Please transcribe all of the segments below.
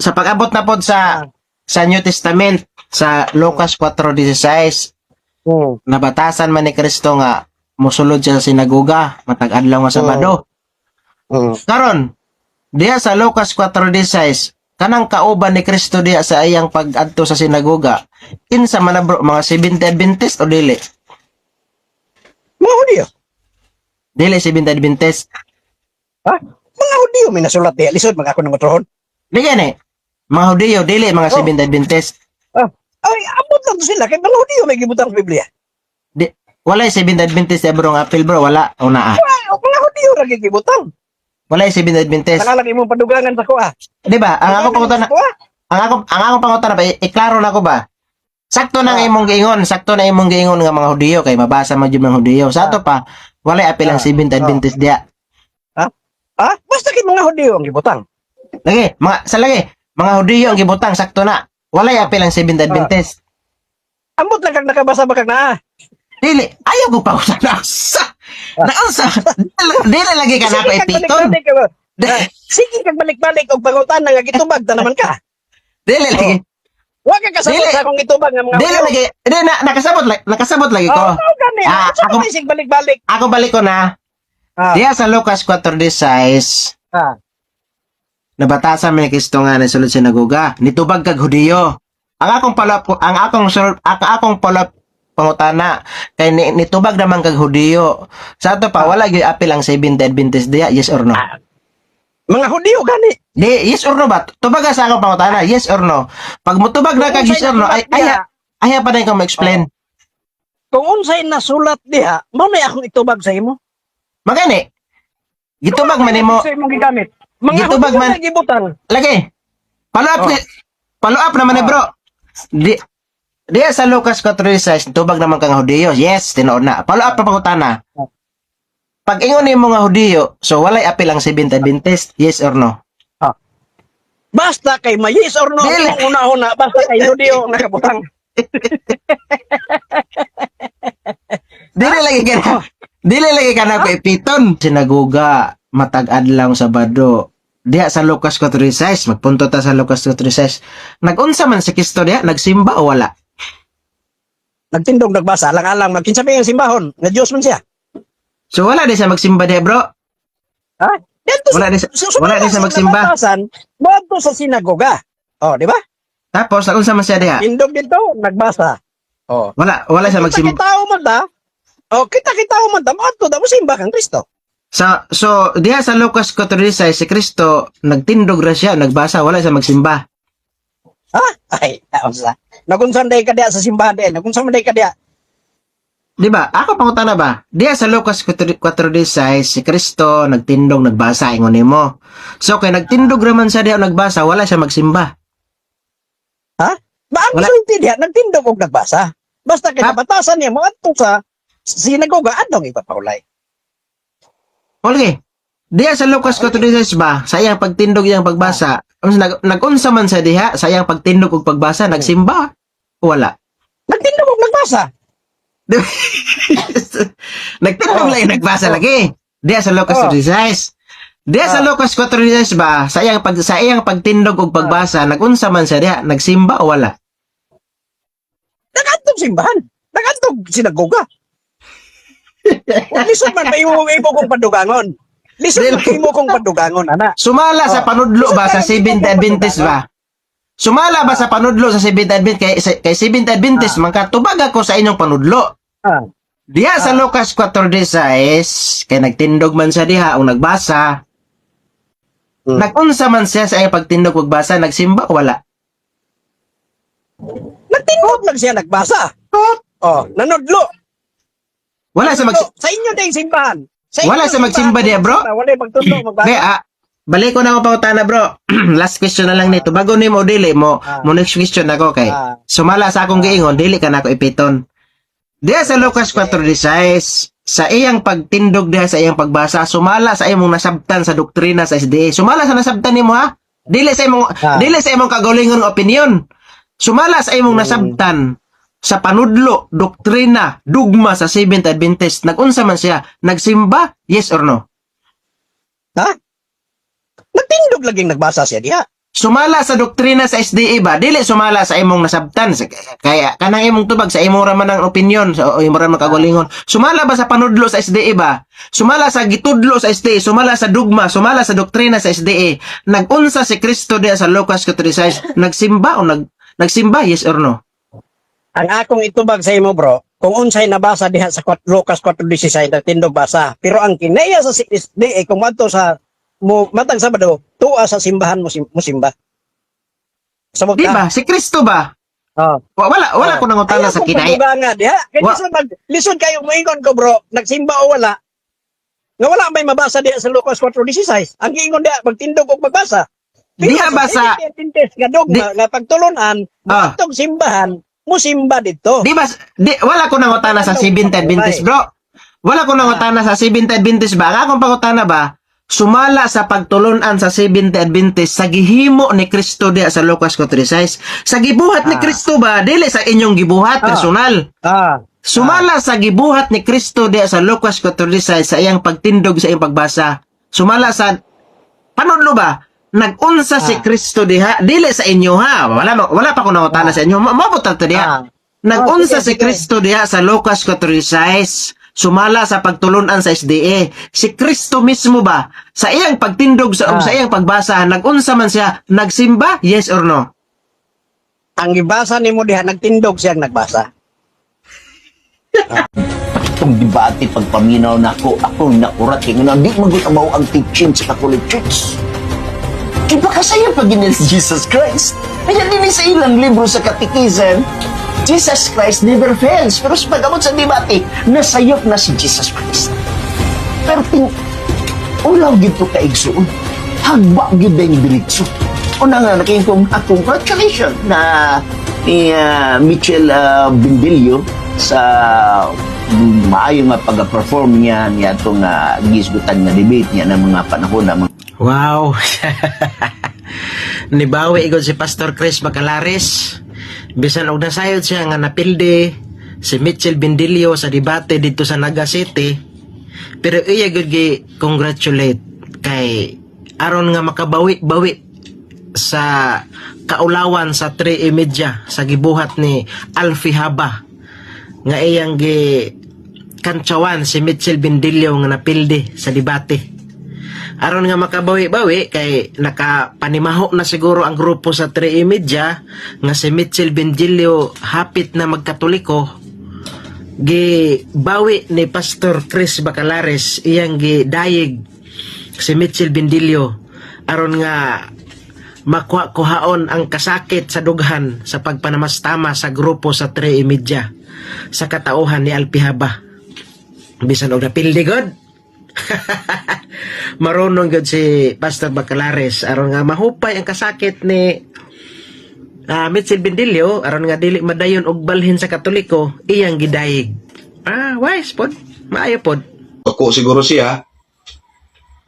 sa pag-abot na pod sa New Testament sa Lucas 4:16 nabatasan man ni Kristo nga mosulod siya sa sinagoga matag adlaw nga Sabado. Karon diha sa Lucas 4:16 kanang kauban ni Kristo diha sa iyang pag-adto sa sinagoga kinsa man na bro, mga 70 Adventist o dili? Mga Hudiyo. Dili 70 Adventist. Ha? Mga Hudiyo may nasulat diha. Lisod mag ako ng motorhon. Di gani. Mga Hudiyo dili mga 70 Adventist. Ay, abot lang to sila. Kaya mga Hudiyo may gibutang sa Biblia. Di wala 70 Adventist bro nga apil bro wala una ah. Ay, mga Hudiyo lagi gibutang. Wala 70 Adventist. Nakalagay mo padugangan sa ko Di ba? Ang ako pangutan ang akong pangutan na ba iklaro na ko ba? Sakto na nga imong giingon, sakto na imong giingon nga mga Hudiyo kay mabasa man jud mga Hudiyo. Sa ato pa wala apil ang 70 Adventist diha. Basta kay mga Hudiyo ang gibutang. Lagi, mga Hudiyo ang gibutang sakto na. Wala apil ang 70 Adventist. Ambot lang kag nakabasa ba kag naa. Dili, ayaw ko pa usa na usa. Naunsa? Dili lagi ka na pa ipiton. Sige kag balik-balik og pangutan nga gitubag ta naman ka. Dili lagi. Wa ka kasabot Dili. sa akong gitubag nga mga Dili lagi. Dili na nakasabot lagi ko. gani. Sa Ako- sig balik-balik. Ako balik ko na. Diya sa Lucas 4:16. Nabatasan man ni Kristo nga na sulod sinagoga. Nitubag kag Hudiyo. Ang akong palap pangutana kay nitubag naman kag Hudiyo. Sa ato pa wala gyud apil ang 70 Adventist diya, yes or no? Mga Hudiyo gani. Di, yes or no ba? Tubag ka sa akong pangutana, yes or no? Pag mutubag na kag yes or no, aya pa din ko ma-explain. Kung unsay nasulat diha, mao na akong itubag sa imo. Magani. Gitubag man nimo. Sa imong gigamit. Mga Gitubag Hudiyo man- na gibutang. Lagi. Follow up naman bro. Di sa Lucas 4:16 tubag naman kang Hudiyo. Yes, tinuod na. Follow up pa pangutana. Pag ingon nimo nga Hudiyo, so walay apil ang 70 Adventist, yes or no? Basta kay may yes or no, Dili. ang una-una, basta kay Hudiyo nakabutang. Dili lagi ka na ipiton. Sinaguga matag adlaw Sabado. Diha sa Lucas 4:16, magpunto ta sa Lucas 4:16. Nag-unsa man si Kristo diha, nagsimba o wala? Nagtindog nagbasa, alang-alang magkinsabi ang simbahon, nga Diyos man siya. So wala di siya magsimba diha, bro. Ha? Dito Wala di siya magsimba. Bato sa sinagoga. Oh, di ba? Tapos nag-unsa man siya diha? Tindog dito, nagbasa. Oh. Wala siya magsimba. Kita-kita man ta. Oh, kita-kita man ta, bato da mo simba kang Kristo. So diha sa Lucas 4:16 si Kristo nagtindog ra siya, nagbasa, wala siya magsimba. Ha? Ay, sa. Nagunsan day ka diya sa simbahan din. Nagunsan day ka diya. Di ba? Ako pangutana ba? Diya sa Lucas 4:16 si Kristo nagtindog, nagbasa ingon nimo. So kay nagtindog raman siya diha nagbasa, wala siya magsimba. Ha? Ba ang Wala. sulti diya, nagtindog og nagbasa. Basta kay nabatasan niya mo adto sa sinagoga adtong ipapaulay. Okay. Diya sa Lucas 4:16 ba, sa iyang pagtindog iyang pagbasa, nag-unsa man sa diha sa iyang pagtindog ug pagbasa, nagsimba? Wala. Nagtindog og nagbasa. Nagtindog lang nagbasa lagi. Diya sa Lucas 4:16. Diya sa Lucas 4:16 ba, sa iyang pagtindog ug pagbasa, nag-unsa man sa diha, nagsimba o wala? Nagantog simbahan. Nagantog sinagoga. Lisod man pa imo kong padugangon. Lisod man imo kong padugangon, ana. Sumala sa panudlo ba sa 70 Adventist ba? Sumala ba sa panudlo sa 70 Adventist kay 70 Adventist man ka tubag ako sa inyong panudlo. Diha sa Lucas 4:16 kay nagtindog man siya diha o nagbasa. Nagunsa man siya sa iyang pagtindog ug basa, nagsimba o wala? Nagtindog lang siya nagbasa. Oh, nanudlo. Wala sa Sa inyo ding simbahan. Wala sa magsimba diya, bro. Wala magtudlo magbasa. Balik ko na ako pautana, bro. Last question na lang nito. Bago ni mo dili mo next question ako kay. Sumala sa akong giingon, dili ka na ako ipiton. Diya sa Lucas 4:16, sa iyang pagtindog diha sa iyang pagbasa, sumala sa imong nasabtan sa doktrina sa SDA. Sumala sa nasabtan nimo ha. Dili sa imong kagalingon opinion. Sumala sa imong nasabtan sa panudlo, doktrina, dugma sa Seventh Adventist. Nag-unsa man siya? Nagsimba? Yes or no? Ha? Nagtindog laging nagbasa siya diha. sumala sa doktrina sa SDA ba dili sumala sa imong nasabtan kaya kanang imong tubag sa imong raman ng opinion sa imong raman kagalingon sumala ba sa panudlo sa SDA ba sumala sa gitudlo sa SDA sumala sa dogma sumala sa doktrina sa SDA nagunsa si Kristo diya sa Lucas 4:16 nagsimba o nagsimba yes or no Ang akong itubag sa imo bro, kung unsay nabasa diha sa Lucas 4:16 nagtindog basa. Pero ang kinaya sa SDA kung madto sa matang Sabado, tuwa sa simbahan mo simba. Sabot di ka. ba si Kristo ba Oh. wala ko nangutana sa kinaya Nga diha. Kaya lisod kayo moingon ko bro, nagsimba o wala. Nga wala may mabasa diha sa Lucas 4:16. Ang giingon diha magtindog og magbasa. diha ba sa nga dogma nga pagtulunan, matong simbahan musimba dito. Wala ko nangutana sa Seventh Adventist, bro. Wala ko nangutana sa Seventh Adventist ba? Ang akong pangutana ba? Sumala sa pagtulunan sa Seventh Adventist sa gihimo ni Kristo diya sa Lucas 4:16. Sa gibuhat ni Kristo ba? Dili sa inyong gibuhat personal. Sumala sa gibuhat ni Kristo diya sa Lucas 4:16 sa iyang pagtindog sa iyang pagbasa. Sumala sa panudlo ba? Nag-unsa si Kristo diha dili sa inyo ha wala pa ko nangutana sa inyo mabuta to diha nag-unsa si Kristo diha sa Lucas 4:16 sumala sa pagtulunan sa SDA si Kristo mismo ba sa iyang pagtindog sa iyang pagbasa nag-unsa man siya nagsimba yes or no Ang gibasa nimo diha nagtindog siyang nagbasa. Itong debate pagpaminaw na ako nakurat kaya nga di magutabaw ang teaching sa Catholic Church. Di ba kasaya pag si Jesus Christ? Kaya din sa ilang libro sa Catechism, Jesus Christ never fails. Pero sa pag-amot sa debate, nasayop na si Jesus Christ. Pero ulaw gito kaigsoon. Hagba gito yung diritso. Una nga, congratulations na ni Mitchell Bindilio sa maayo nga pag-perform niya itong gisgutan nga debate niya ng mga panahon na wow nibawi igod si Pastor Chris Bacalares bisan og nasayod siya nga napilde si Mitchell Bindilio sa debate dito sa Naga City pero iya gud gi congratulate kay aron nga makabawi-bawi sa kaulawan sa 3 Media sa gibuhat ni Alfie Haba nga iyang gi kantsawan si Mitchell Bindilio nga napilde sa debate aron nga makabawi-bawi kay nakapanimaho na siguro ang grupo sa 3 Media nga si Mitchell Bindilio hapit na magkatoliko gibawi ni Pastor Chris Bacalares iyang gidayeg si Mitchell Bindilio aron nga makuhaon ang kasakit sa dughan sa pagpanamastama sa grupo sa 3 Media sa katauhan ni Alpihaba bisan og napildi god marunong gud si Pastor Bacalares aron nga mahupay ang kasakit ni Mitchell Bindilio aron nga dili madayon og balhin sa Katoliko iyang gidayeg wise pod maayo pod ako siguro siya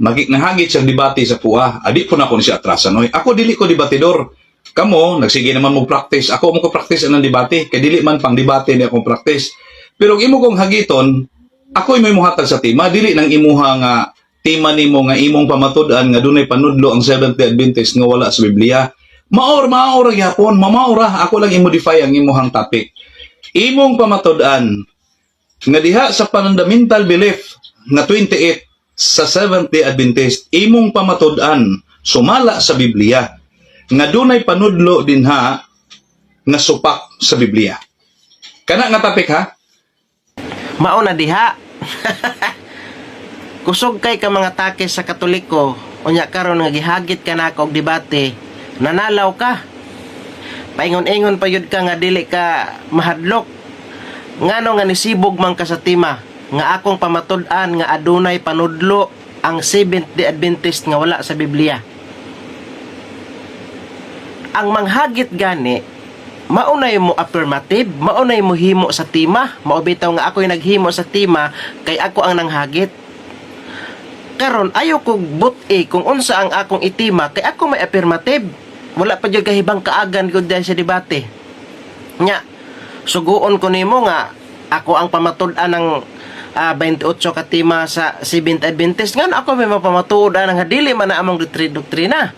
nahagit siyang debate sa puwa adi po na ako ni siya atrasan oy ako dili ko debatidor kamo nagsige naman mo practice ako mo ko practice anang debate kay dili man pang debate ni akong practice pero imo kong hagiton ako imo muhatag sa tema dili nang imuha nga tema nimo nga imong pamatud-an nga dunay panudlo ang Seventh-day Adventist nga wala sa Biblia maor gyapon mamaura ako lang i-modify ang imuhang topic imong pamatud-an nga diha sa fundamental belief nga 28 sa Seventh-day Adventist imong pamatud-an sumala sa Biblia nga dunay panudlo dinha nga supak sa Biblia kana nga topic ha mao na diha kusog kay ka mga takes sa Katoliko unya karon nga gihagit ka nako og debate nanalaw ka paingon-ingon pa yun ka nga dili ka mahadlok ngano nga nisibog man ka sa tema nga akong pamatud-an nga adunay panudlo ang Seventh-day Adventist nga wala sa Biblia ang manghagit gani maunay mo affirmative maunay mo himo sa tema maubitaw nga ako'y naghimo sa tema kay ako ang nanghagit karon ayo kog buti kung unsa ang akong itima kay ako may affirmative wala pa jud kahibang kaagan gud sa debate nya suguon ko nimo nga ako ang pamatud-an ng 28 ka tema sa Seventh Adventist nga ako may mapamatuod ang dili man na among doktrina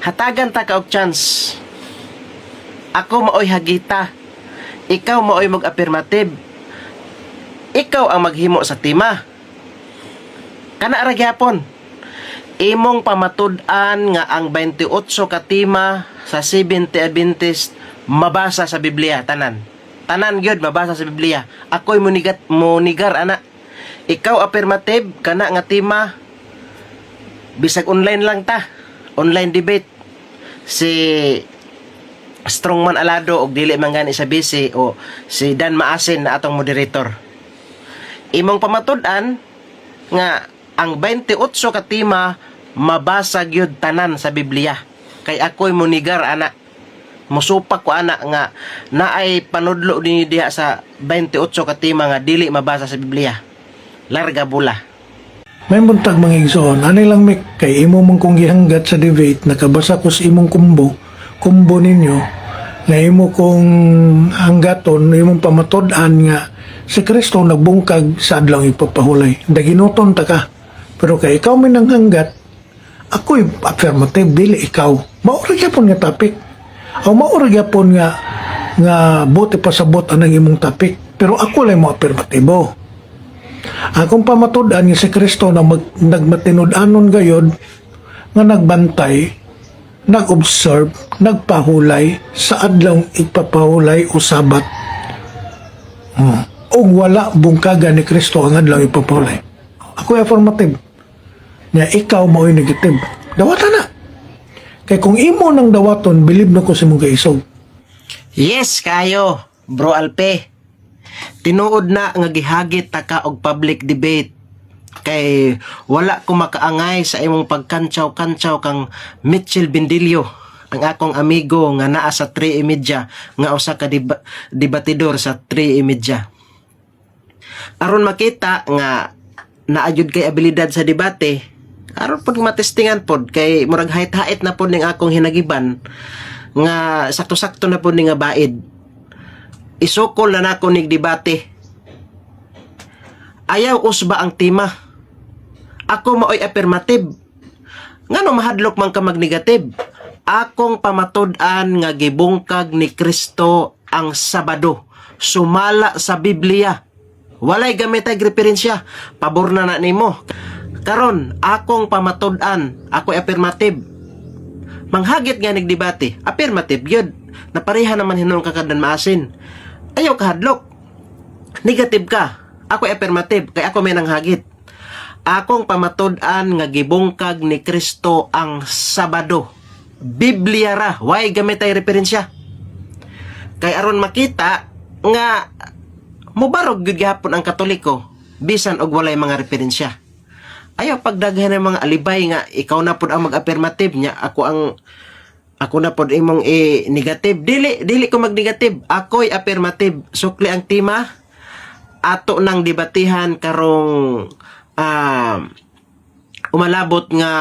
Hatagan ta ka og chance. Ako maoy hagita. Ikaw maoy mag-affirmative. Ikaw ang maghimo sa tema. Kana ra gyapon. Imong pamatud-an nga ang 28 ka tema sa Seventh-day Adventist mabasa sa Biblia tanan. Tanan gyud mabasa sa Biblia. Ako'y munigar ana. Ikaw affirmative kana nga tema bisag online lang ta. Online debate. Si Strongman Alado og dili man gani sa busy o si Dan Maasin na atong moderator. Imong pamatud-an nga ang 28 ka tema mabasag yun tanan sa Biblia. Kay ako'y munigar ana. Musupak ko ana nga naay panudlo ni diha sa 28 ka tema nga dili mabasa sa Biblia. Larga bula. May buntag mga igsoon, ani lang Mick, kay imo mong kong gihanggat sa debate, nakabasa ko sa imong kumbo ninyo, na imo kong hanggaton, imong pamatud-an nga si Kristo nagbungkag sa adlaw ipapahulay. Daginuton ta ka. Pero kay ikaw may nanghanggat, ako'y affirmative, dili ikaw. Maura gyapon nga topic. O maura gyapon nga buti pasabot anang imong topic. Pero ako lang mo affirmatibo. Akong pamatud-an nga si Kristo na nagmatinud-anon gayod nga nagbantay, nag-observe, nagpahulay sa adlaw ipapahulay o Sabat. O wala bungkagan ni Kristo ang adlaw ipapahulay. Ako'y affirmative. Nga ikaw mao'y negative. Dawatan na. Kaya kung imo nang dawaton, believe na ko sa mong kaisog. Yes, kayo, Bro Alpe. Tinuod na nga gihagit ta ka og public debate. Kay wala ko makaangay sa imong pagkantsaw-kantsaw kang Mitchell Bendilio, ang akong amigo nga naa sa 3:30 nga usa ka debatidor sa 3:30. Aron makita nga naayud kay abilidad sa debate, aron pud matestingan pod kay murag hait-hait na pod ning akong hinagiban nga sakto-sakto na pod ni nga baid. Isukol na nako ning debate. Ayaw usba ang tema. Ako maoy affirmative. Ngano mahadlok man ka mag-negative? Akong pamatud-an nga gibungkag ni Kristo ang Sabado. Sumala sa Biblia. Walay gamit ay referensya. Pabor na nimo. Karon, akong pamatud-an, ako'y affirmative. Manghagit nga nagdebate, affirmative yun. Napareha naman hinong kakadan maasin. Ayaw kahadlok. Negative ka. Ako'y affirmative, kaya ako may nanghagit. Akong pamatud-an nga gibungkag ni Kristo ang Sabado. Biblia ra, way gamit ay referensya. Kay aron makita nga mubarog gyud gihapon ang Katoliko bisan og walay mga referensya. Ayaw pagdaghan ng mga alibay nga ikaw na pod ang mag-affirmative nya, ako na pod imong negative. Dili ko mag-negative. Ako'y affirmative. Sukli ang tema ato nang debatihan karong umalabot nga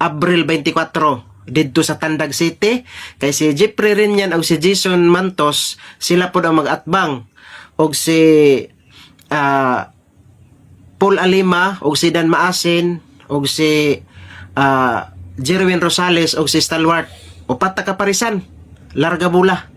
Abril 24 didto sa Tandag City. Kay si Jeffrey Rinyan og si Jason Mantos, sila pod ang mag-atbang. Og si Paul Alima og si Dan Maasin og si Jerwin Rosales og si Stalwart. Upat ta kaparisan. Larga bula.